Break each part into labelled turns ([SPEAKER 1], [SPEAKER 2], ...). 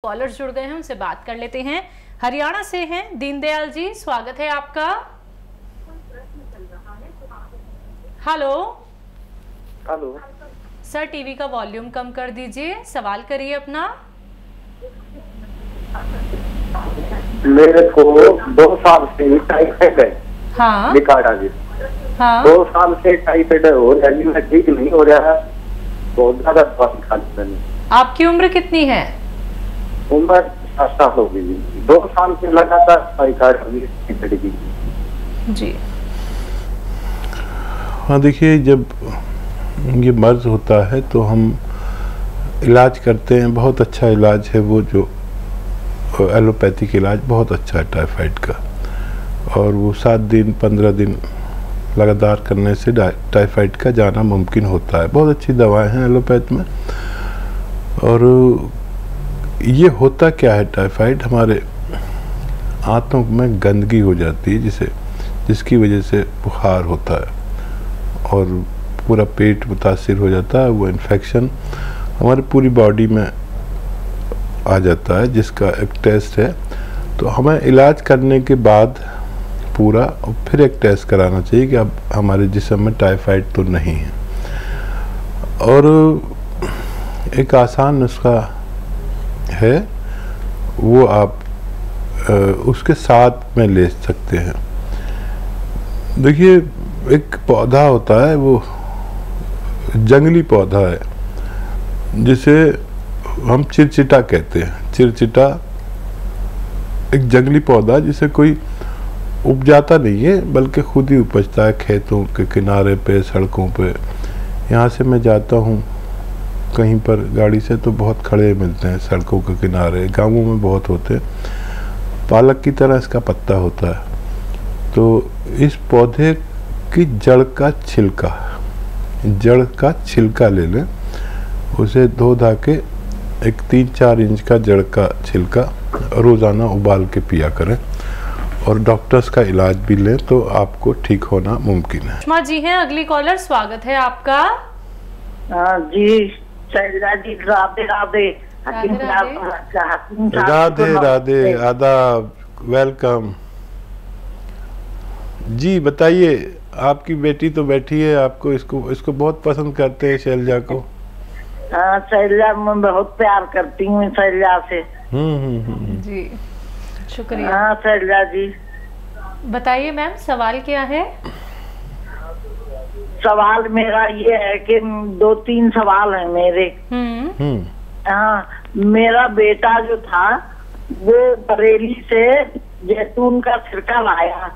[SPEAKER 1] Callers जुड़ गए हैं, उनसे बात कर लेते हैं। हरियाणा से हैं दीनदयाल जी, स्वागत है आपका। हेलो
[SPEAKER 2] हेलो
[SPEAKER 1] सर, टीवी का वॉल्यूम कम कर दीजिए, सवाल करिए अपना।
[SPEAKER 2] मेरे को 2 साल से टाइफाइड है।
[SPEAKER 1] हाँ
[SPEAKER 2] निकाड़ा जी।
[SPEAKER 1] हाँ
[SPEAKER 2] 2 साल से टाइफाइड हो रहा है, मैं ठीक नहीं हो रहा है, बहुत ज्यादा दवा खा ली मैंने।
[SPEAKER 1] आपकी उम्र कितनी है?
[SPEAKER 2] उम्र 7 साल हो गई। 2 साल से लगातार टाइफाइड
[SPEAKER 1] जी।
[SPEAKER 3] हाँ देखिए, जब ये मर्ज होता है तो हम इलाज करते हैं, बहुत अच्छा इलाज है वो, जो एलोपैथिक इलाज बहुत अच्छा है टाइफाइड का। और वो 7 दिन 15 दिन लगातार करने से टाइफाइड का जाना मुमकिन होता है। बहुत अच्छी दवाएं हैं एलोपैथ में। और ये होता क्या है, टाइफाइड हमारे आंतों में गंदगी हो जाती है जिसकी वजह से बुखार होता है और पूरा पेट मुतासिर हो जाता है। वो इन्फेक्शन हमारी पूरी बॉडी में आ जाता है, जिसका एक टेस्ट है। तो हमें इलाज करने के बाद पूरा फिर एक टेस्ट कराना चाहिए कि अब हमारे जिस्म में टाइफाइड तो नहीं है। और एक आसान नुस्खा है, वो आप उसके साथ में ले सकते हैं। देखिए, एक पौधा होता है, वो जंगली पौधा है जिसे हम चिरचिटा कहते हैं। चिरचिटा एक जंगली पौधा जिसे कोई उपजाता नहीं है, बल्कि खुद ही उपजता है खेतों के किनारे पे, सड़कों पे। यहाँ से मैं जाता हूँ कहीं पर गाड़ी से तो बहुत खड़े मिलते हैं सड़कों के किनारे, गांवों में बहुत होते हैं। पालक की तरह इसका पत्ता होता है। तो इस पौधे की जड़ का छिलका ले लें, उसे धो धा के एक 3-4 इंच का जड़ का छिलका रोज़ाना उबाल के पिया करें और डॉक्टर्स का इलाज भी लें तो आपको ठीक होना मुमकिन है।
[SPEAKER 1] सुषमा जी हैं अगली कॉलर, स्वागत है आपका।
[SPEAKER 4] जी शैलजा जी, राधे राधे।
[SPEAKER 3] राधे राधे, आदाब, वेलकम जी। बताइए, आपकी बेटी तो बैठी है, आपको इसको बहुत पसंद करते हैं शैलजा को।
[SPEAKER 4] हाँ शैलजा, मैं बहुत प्यार करती हूँ शैलजा से।
[SPEAKER 1] जी शुक्रिया।
[SPEAKER 4] हाँ शैलजा जी,
[SPEAKER 1] बताइए मैम, सवाल क्या है?
[SPEAKER 4] सवाल मेरा ये है कि 2-3 सवाल है मेरे। हाँ, मेरा बेटा जो था वो बरेली से जैतून का सिरका लाया।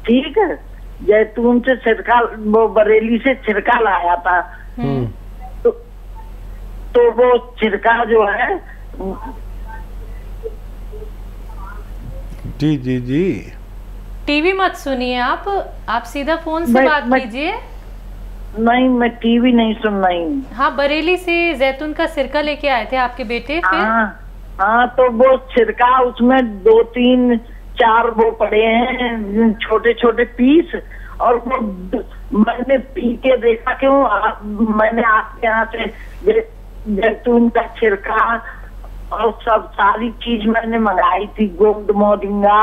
[SPEAKER 4] ठीक है, जैतून से सिरका, वो बरेली से सिरका लाया था। तो वो सिरका जो है,
[SPEAKER 3] जी जी जी,
[SPEAKER 1] टीवी मत सुनिए, आप सीधा फोन से बात कीजिए।
[SPEAKER 4] नहीं, मैं टीवी नहीं सुन रही हूँ।
[SPEAKER 1] हाँ, बरेली से जैतून का सिरका लेके आए थे आपके बेटे, फिर?
[SPEAKER 4] हाँ, तो वो सिरका, उसमें 2-3-4 वो पड़े हैं छोटे छोटे पीस, और वो मैंने पी के देखा, क्यों मैंने आपके यहाँ से जैतून का छिलका और सब सारी चीज मैंने मंगाई थी, गोंद मोरिंगा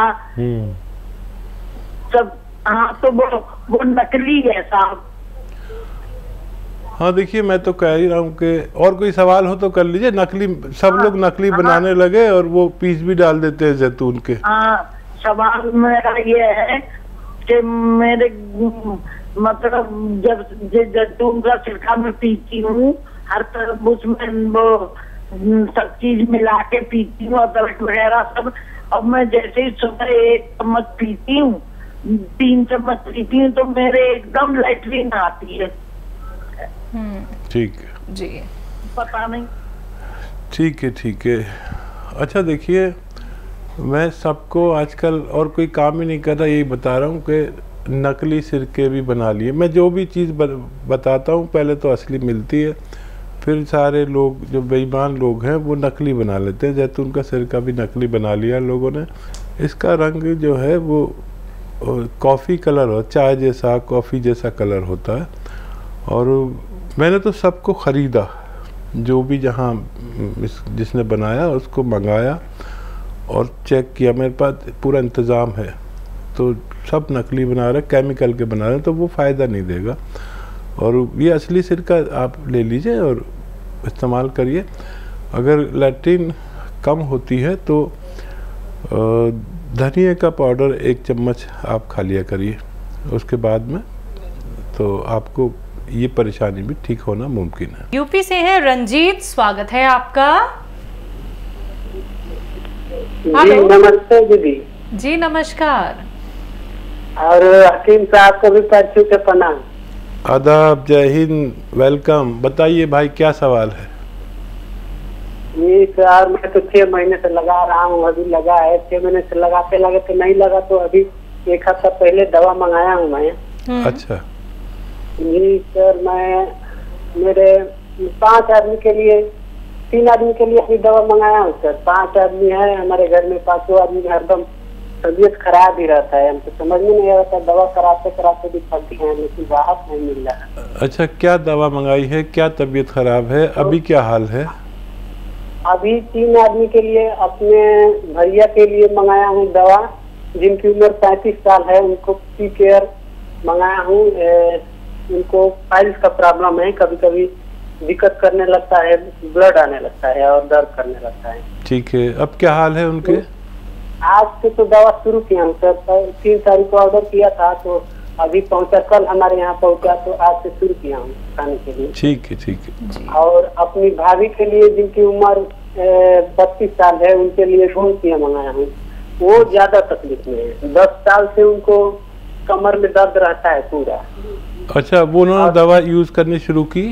[SPEAKER 4] सब। हाँ, तो वो नकली है साहब।
[SPEAKER 3] हाँ देखिए, मैं तो कह ही रहा हूँ कि और कोई सवाल हो तो कर लीजिए। नकली, सब लोग नकली बनाने लगे और वो पीस भी डाल देते हैं जैतून के।
[SPEAKER 4] हाँ, सवाल मेरा ये है कि मेरे मतलब जब जैतून का छिलका मैं पीती हूँ, हर तरफ उसमें वो सब चीज मिला के पीती हूँ, अदरक वगैरह सब। अब मैं जैसे ही सुबह 1 चम्मच पीती हूँ, 3 चम्मच पीती हूँ, तो मेरे एकदम लैट्रिन आती है।
[SPEAKER 3] ठीक
[SPEAKER 1] जी,
[SPEAKER 4] पता नहीं।
[SPEAKER 3] ठीक है। अच्छा देखिए, मैं सबको आजकल और कोई काम ही नहीं कर रहा, यही बता रहा हूँ कि नकली सिरके भी बना लिए। मैं जो भी चीज़ बताता हूँ पहले तो असली मिलती है, फिर सारे लोग जो बेईमान लोग हैं वो नकली बना लेते हैं। जैतून का सिरका भी नकली बना लिया लोगों ने। इसका रंग जो है वो कॉफ़ी कलर हो, चाय जैसा, कॉफ़ी जैसा कलर होता है। और मैंने तो सबको ख़रीदा, जो भी जहाँ जिसने बनाया उसको मंगाया और चेक किया, मेरे पास पूरा इंतज़ाम है, तो सब नकली बना रहे, केमिकल के बना रहे, तो वो फ़ायदा नहीं देगा। और ये असली सिरका आप ले लीजिए और इस्तेमाल करिए। अगर लैट्रिन कम होती है तो धनिया का पाउडर 1 चम्मच आप खा लिया करिए उसके बाद में, तो आपको ये परेशानी भी ठीक होना मुमकिन है।
[SPEAKER 1] यूपी से है रंजीत, स्वागत है आपका।
[SPEAKER 5] जी नमस्ते दीदी।
[SPEAKER 1] जी नमस्कार।
[SPEAKER 5] और हकीम साहब को भी पैर छू के प्रणाम।
[SPEAKER 3] आदाब, जय हिंद, वेलकम। बताइए भाई क्या सवाल है?
[SPEAKER 5] जी सर, मैं तो 6 महीने से लगा रहा हूँ, अभी लगा है 6 महीने से, लगाते लगाते नहीं लगा तो अभी 1 हफ्ता पहले दवा मंगाया हूँ मैं।
[SPEAKER 3] अच्छा
[SPEAKER 5] जी सर, मैं मेरे 5 आदमी के लिए, 3 आदमी के लिए अभी दवा मंगाया हूँ सर। 5 आदमी है हमारे घर में, 5 आदमी हरदम तबीयत खराब ही रहता है, हमको समझ में नहीं आता, दवा कराते कराते भी थक गए हैं लेकिन राहत नहीं मिल रहा है।
[SPEAKER 3] अच्छा, क्या दवा मंगाई है, क्या तबीयत खराब है, अभी क्या हाल है?
[SPEAKER 5] अभी 3 आदमी के लिए, अपने भैया के लिए मंगाया हूँ दवा, जिनकी उम्र 35 साल है, उनको पी केयर मंगाया हूँ। उनको फाइल्स का प्रॉब्लम है, कभी कभी दिक्कत करने लगता है, ब्लड आने लगता है और दर्द करने लगता है।
[SPEAKER 3] ठीक है, अब क्या हाल है उनके?
[SPEAKER 5] आज से तो दवा शुरू किया हम सर, 3 तारीख को ऑर्डर किया था तो अभी पहुंचा, कल हमारे यहाँ पहुंचा, तो आज से शुरू किया हूँ खाने के लिए।
[SPEAKER 3] ठीक है ठीक है।
[SPEAKER 5] और अपनी भाभी के लिए जिनकी उम्र 32 साल है, उनके लिए गोंसिया मंगाया हूँ। वो ज्यादा तकलीफ में है, 10 साल से उनको कमर में दर्द रहता है पूरा।
[SPEAKER 3] अच्छा, वो उन्होंने दवा यूज करनी शुरू की?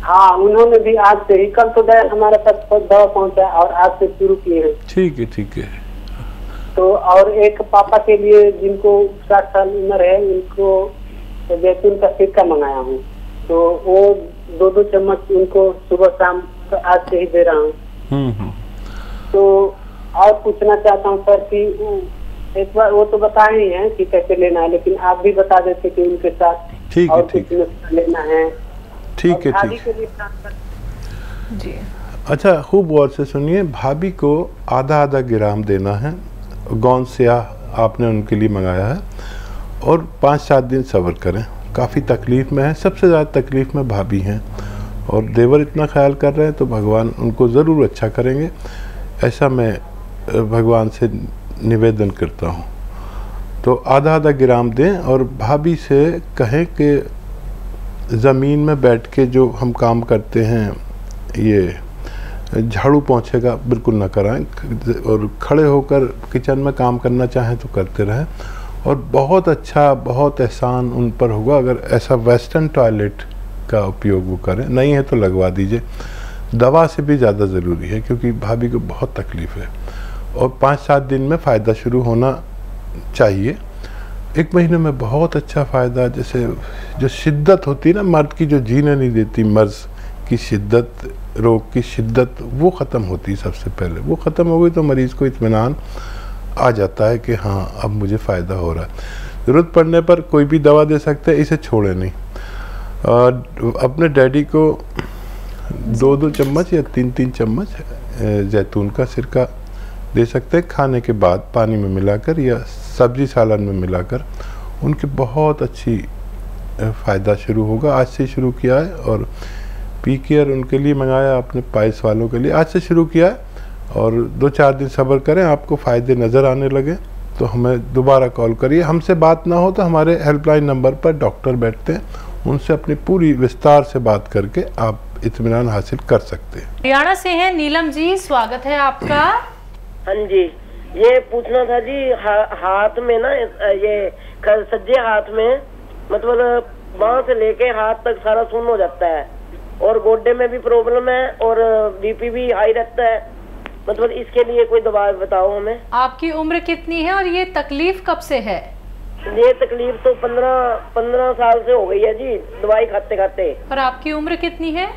[SPEAKER 5] हाँ, उन्होंने भी आज से ही, कल तो गए हमारे पास दवा पहुंचा और आज से शुरू किए हैं।
[SPEAKER 3] ठीक है ठीक है।
[SPEAKER 5] तो और एक पापा के लिए जिनको 60 साल उम्र है, उनको जैतून का सिरका मंगाया हूँ, तो वो 2-2 चम्मच उनको सुबह शाम आज से ही दे रहा हूँ। तो और पूछना चाहता हूँ सर कि एक बार वो तो बताए ही हैं कि कैसे लेना है, लेकिन आप भी बता देते कि उनके साथ
[SPEAKER 3] ठीक
[SPEAKER 5] और
[SPEAKER 3] है ठीक
[SPEAKER 5] कुछ लेना है।
[SPEAKER 3] ठीक है ठीक है
[SPEAKER 1] जी।
[SPEAKER 3] अच्छा, खूब गौर से सुनिए, भाभी को आधा ग्राम देना है, गौन स्याह आपने उनके लिए मंगाया है, और 5-7 दिन सब्र करें। काफ़ी तकलीफ़ में है, सबसे ज़्यादा तकलीफ़ में भाभी हैं, और देवर इतना ख्याल कर रहे हैं तो भगवान उनको ज़रूर अच्छा करेंगे, ऐसा मैं भगवान से निवेदन करता हूँ। तो आधा ग्राम दें और भाभी से कहें कि ज़मीन में बैठ के जो हम काम करते हैं, ये झाड़ू पोंछे का बिल्कुल ना कराएं, और खड़े होकर किचन में काम करना चाहें तो करते रहें। और बहुत अच्छा, बहुत एहसान उन पर होगा अगर ऐसा वेस्टर्न टॉयलेट का उपयोग वो करें, नहीं है तो लगवा दीजिए। दवा से भी ज़्यादा ज़रूरी है क्योंकि भाभी को बहुत तकलीफ़ है, और 5-7 दिन में फ़ायदा शुरू होना चाहिए। 1 महीने में बहुत अच्छा फ़ायदा, जैसे जो शिद्दत होती है ना मर्द की, जो जीने नहीं देती, मर्ज की शिद्दत, रोग की शिद्दत, वो ख़त्म होती है सबसे पहले। वो ख़त्म हो गई तो मरीज़ को इत्मीनान आ जाता है कि हाँ अब मुझे फ़ायदा हो रहा है। ज़रूरत पड़ने पर कोई भी दवा दे सकते हैं, इसे छोड़े नहीं। और अपने डैडी को 2-2 चम्मच या 3-3 चम्मच जैतून का सिरका दे सकते हैं, खाने के बाद पानी में मिलाकर या सब्जी सालन में मिलाकर। उनके बहुत अच्छी फ़ायदा शुरू होगा। आज से शुरू किया है, और पी केयर उनके लिए मंगाया आपने, पाइल्स वालों के लिए आज से शुरू किया है, और 2-4 दिन सब्र करें, आपको फ़ायदे नज़र आने लगे तो हमें दोबारा कॉल करिए। हमसे बात ना हो तो हमारे हेल्पलाइन नंबर पर डॉक्टर बैठते हैं, उनसे अपनी पूरी विस्तार से बात करके आप इत्मीनान हासिल कर सकते हैं।
[SPEAKER 1] हरियाणा से हैं नीलम जी, स्वागत है आपका।
[SPEAKER 6] हाँ जी, ये पूछना था जी, हाथ में ना ये सज्जे हाथ में, मतलब बांह से लेके हाथ तक सारा सुन्न हो जाता है, और गोड्डे में भी प्रॉब्लम है, और बीपी भी हाई रहता है। मतलब इसके लिए कोई दवा बताओ हमें।
[SPEAKER 1] आपकी उम्र कितनी है और ये तकलीफ कब से है?
[SPEAKER 6] ये तकलीफ तो 15 साल से हो गई है जी, दवाई खाते खाते।
[SPEAKER 1] और आपकी उम्र कितनी है?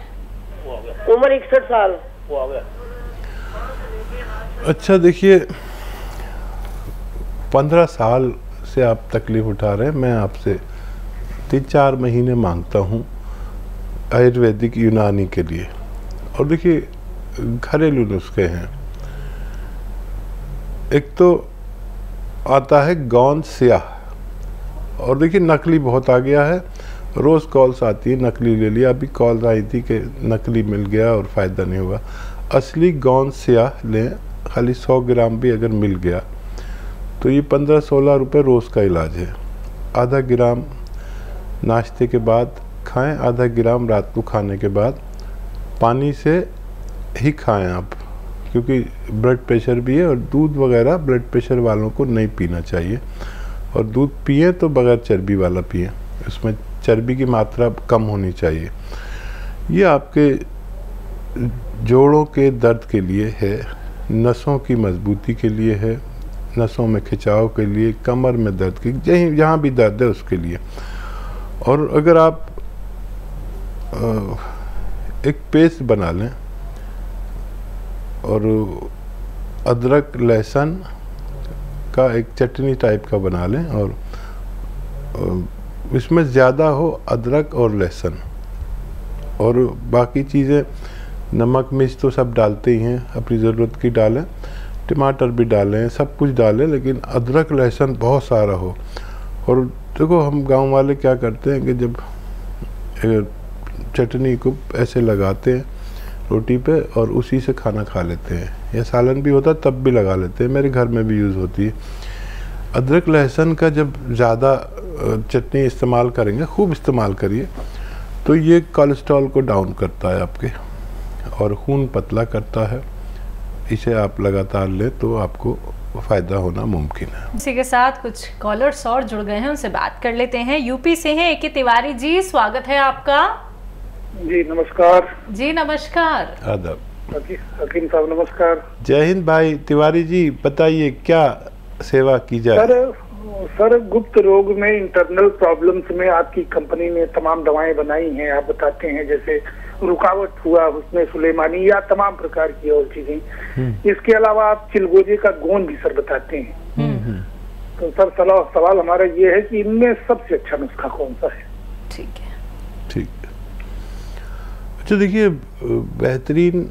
[SPEAKER 6] उम्र 61 साल।
[SPEAKER 3] अच्छा देखिए, 15 साल से आप तकलीफ उठा रहे हैं, मैं आपसे 3-4 महीने मांगता हूँ। आयुर्वेदिक यूनानी के लिए। और देखिए घरेलू नुस्खे हैं। एक तो आता है गौंद स्याह, और देखिए नकली बहुत आ गया है, रोज़ कॉल्स आती है नकली ले लिया। अभी कॉल आई थी कि नकली मिल गया और फ़ायदा नहीं हुआ। असली गौंद स्याह लें, खाली 100 ग्राम भी अगर मिल गया तो ये 15-16 रुपये रोज़ का इलाज है। आधा ग्राम नाश्ते के बाद खाएं, आधा ग्राम रात को खाने के बाद। पानी से ही खाएं आप, क्योंकि ब्लड प्रेशर भी है, और दूध वगैरह ब्लड प्रेशर वालों को नहीं पीना चाहिए। और दूध पिए तो बगैर चर्बी वाला पिए, उसमें चर्बी की मात्रा कम होनी चाहिए। ये आपके जोड़ों के दर्द के लिए है, नसों की मजबूती के लिए है, नसों में खिंचाव के लिए, कमर में दर्द की, जहाँ भी दर्द है उसके लिए। और अगर आप एक पेस्ट बना लें और अदरक लहसुन का एक चटनी टाइप का बना लें, और इसमें ज़्यादा हो अदरक और लहसुन, और बाकी चीज़ें नमक मिर्च तो सब डालते ही हैं, अपनी ज़रूरत की डालें, टमाटर भी डालें, सब कुछ डालें, लेकिन अदरक लहसुन बहुत सारा हो। और देखो हम गांव वाले क्या करते हैं कि जब चटनी को ऐसे लगाते हैं रोटी पे और उसी से खाना खा लेते हैं, या सालन भी होता तब भी लगा लेते हैं, मेरे घर में भी यूज़ होती है। अदरक लहसुन का जब ज़्यादा चटनी इस्तेमाल करेंगे, खूब इस्तेमाल करिए, तो ये कोलेस्ट्रॉल को डाउन करता है आपके, और खून पतला करता है। इसे आप लगातार लें तो आपको फ़ायदा होना मुमकिन है।
[SPEAKER 1] इसी के साथ कुछ कॉलर्स और जुड़ गए हैं, उनसे बात कर लेते हैं। यूपी से हैं ए.के. तिवारी जी, स्वागत है आपका।
[SPEAKER 7] जी नमस्कार।
[SPEAKER 1] जी नमस्कार।
[SPEAKER 3] आदाब।
[SPEAKER 7] हकीम साहब नमस्कार।
[SPEAKER 3] जय हिंद भाई तिवारी जी, बताइए क्या सेवा की जाए।
[SPEAKER 7] सर गुप्त रोग में, इंटरनल प्रॉब्लम्स में आपकी कंपनी ने तमाम दवाएं बनाई हैं, आप बताते हैं, जैसे रुकावट हुआ, उसमें सुलेमानी, या तमाम प्रकार की और चीजें। इसके अलावा आप चिलगोजे का गोंद भी सर बताते हैं। तो सर सवाल हमारा ये है कि इनमें सबसे अच्छा नुस्खा कौन सा है?
[SPEAKER 1] ठीक है,
[SPEAKER 3] ठीक। अच्छा देखिए, बेहतरीन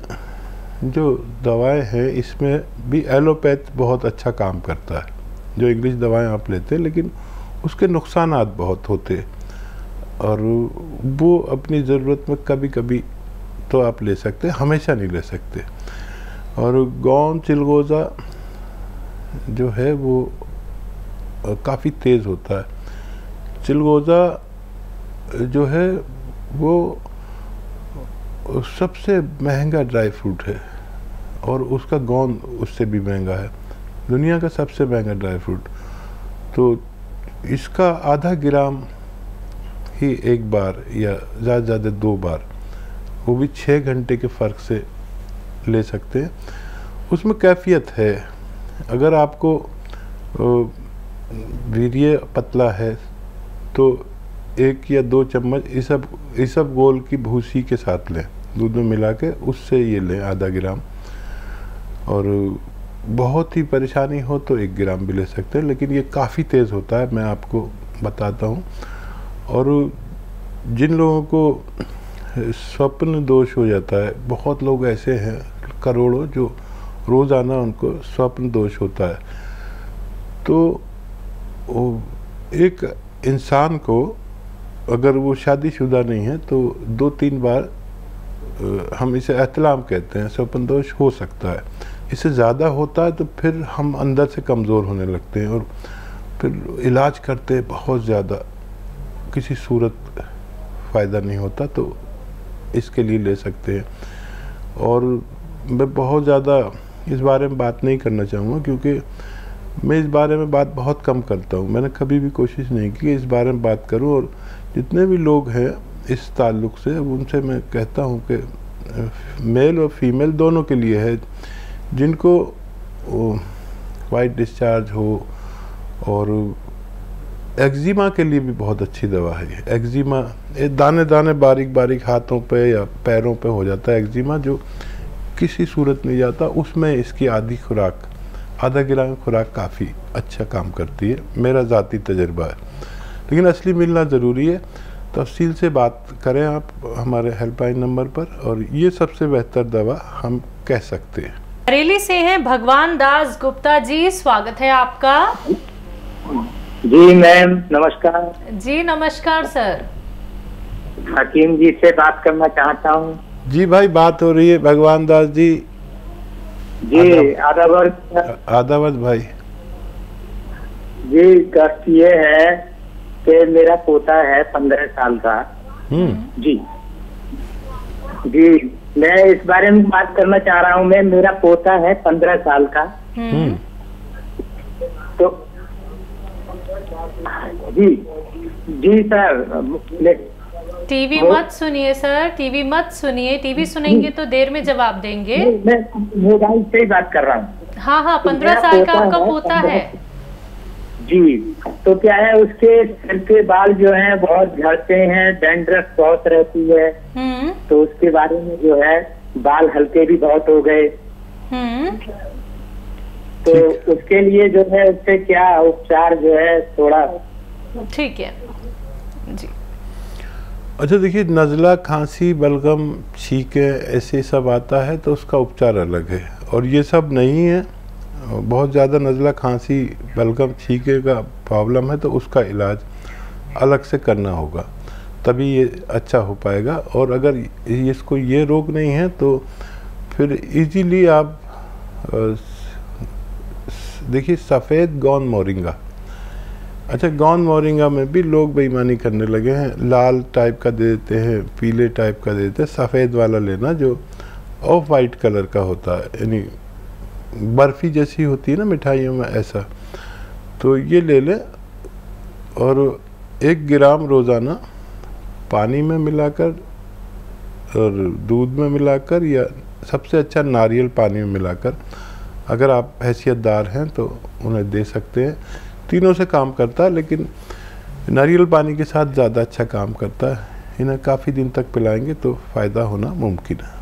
[SPEAKER 3] जो दवाएं हैं इसमें भी एलोपैथ बहुत अच्छा काम करता है। जो इंग्लिश दवाएं आप लेते हैं, लेकिन उसके नुकसानात बहुत होते हैं, और वो अपनी ज़रूरत में कभी कभी तो आप ले सकते हैं, हमेशा नहीं ले सकते। और गौंद चिलगोज़ा जो है वो काफ़ी तेज़ होता है। चिलगोज़ा जो है वो सबसे महंगा ड्राई फ्रूट है, और उसका गोंद उससे भी महंगा है, दुनिया का सबसे महंगा ड्राई फ्रूट। तो इसका आधा ग्राम ही एक बार, या ज़्यादा से ज़्यादा 2 बार, वो भी 6 घंटे के फ़र्क से ले सकते हैं। उसमें कैफियत है। अगर आपको वीर्य पतला है तो 1 या 2 चम्मच इसब गोल की भूसी के साथ लें, दूध में मिला के, उससे ये लें आधा ग्राम। और बहुत ही परेशानी हो तो 1 ग्राम भी ले सकते हैं, लेकिन ये काफ़ी तेज़ होता है, मैं आपको बताता हूँ। और जिन लोगों को स्वप्न दोष हो जाता है, बहुत लोग ऐसे हैं करोड़ों जो रोज़ाना उनको स्वप्न दोष होता है, तो एक इंसान को अगर वो शादीशुदा नहीं है तो 2-3 बार, हम इसे एहतलाम कहते हैं, स्वप्न दोष हो सकता है। इससे ज़्यादा होता है तो फिर हम अंदर से कमज़ोर होने लगते हैं, और फिर इलाज करते हैं बहुत ज़्यादा, किसी सूरत फ़ायदा नहीं होता, तो इसके लिए ले सकते हैं। और मैं बहुत ज़्यादा इस बारे में बात नहीं करना चाहूँगा, क्योंकि मैं इस बारे में बात बहुत कम करता हूँ। मैंने कभी भी कोशिश नहीं की कि इस बारे में बात करूँ, और जितने भी लोग हैं इस ताल्लुक़ से, उनसे मैं कहता हूँ कि मेल और फीमेल दोनों के लिए है, जिनको वाइट डिस्चार्ज हो, और एक्जिमा के लिए भी बहुत अच्छी दवा है। एक्जिमा दाने दाने बारीक बारीक हाथों पे या पैरों पे हो जाता है एक्जिमा, जो किसी सूरत नहीं जाता, उसमें इसकी आधी खुराक, आधा ग्राम खुराक काफ़ी अच्छा काम करती है, मेरा ज़ाती तजर्बा है। लेकिन असली मिलना ज़रूरी है। तफसील से बात करें आप हमारे हेल्पलाइन नंबर पर, और ये सबसे बेहतर दवा हम कह सकते हैं।
[SPEAKER 1] बरेली से हैं भगवान दास गुप्ता जी, स्वागत है आपका।
[SPEAKER 8] जी मैम नमस्कार।
[SPEAKER 1] जी नमस्कार सर।
[SPEAKER 8] हकीम जी से बात करना चाहता हूँ।
[SPEAKER 3] जी भाई, बात हो रही है भगवान दास जी।
[SPEAKER 8] जी आदावर्त
[SPEAKER 3] भाई।
[SPEAKER 8] जी कष्ट ये है कि मेरा पोता है 15 साल का। जी जी मैं इस बारे में बात करना चाह रहा हूँ। मैं मेरा पोता है 15 साल का। तो जी जी सर,
[SPEAKER 1] टीवी मत सुनिए सर, टीवी मत सुनिए। टीवी सुनेंगे तो देर में जवाब देंगे।
[SPEAKER 8] मैं मोबाइल से ही बात कर रहा हूँ।
[SPEAKER 1] हाँ 15 साल का आपका पोता है।
[SPEAKER 8] जी तो क्या है, उसके सिर के बाल जो हैं बहुत झड़ते हैं, डैंड्रफ बहुत रहती है। तो उसके बारे में जो है बाल हल्के भी बहुत हो गए। तो उसके लिए जो है उससे क्या उपचार जो है थोड़ा। ठीक है
[SPEAKER 1] जी।
[SPEAKER 3] अच्छा देखिए, नज़ला, खांसी, बलगम, छींके ऐसे सब आता है तो उसका उपचार अलग है, और ये सब नहीं है। बहुत ज़्यादा नज़ला, खांसी, बलगम, छींके का प्रॉब्लम है तो उसका इलाज अलग से करना होगा, तभी ये अच्छा हो पाएगा। और अगर इसको ये रोग नहीं है तो फिर इजीली आप देखिए सफ़ेद गौन मोरिंगा। अच्छा, गौन मोरिंगा में भी लोग बेईमानी करने लगे हैं, लाल टाइप का दे देते हैं, पीले टाइप का दे देते हैं। सफ़ेद वाला लेना जो ऑफ वाइट कलर का होता है, यानी बर्फ़ी जैसी होती है ना मिठाइयों में, ऐसा। तो ये ले लें और 1 ग्राम रोज़ाना पानी में मिलाकर और दूध में मिलाकर, या सबसे अच्छा नारियल पानी में मिलाकर, अगर आप हैसियतदार हैं तो उन्हें दे सकते हैं। तीनों से काम करता है, लेकिन नारियल पानी के साथ ज़्यादा अच्छा काम करता है। इन्हें काफ़ी दिन तक पिलाएंगे तो फ़ायदा होना मुमकिन है।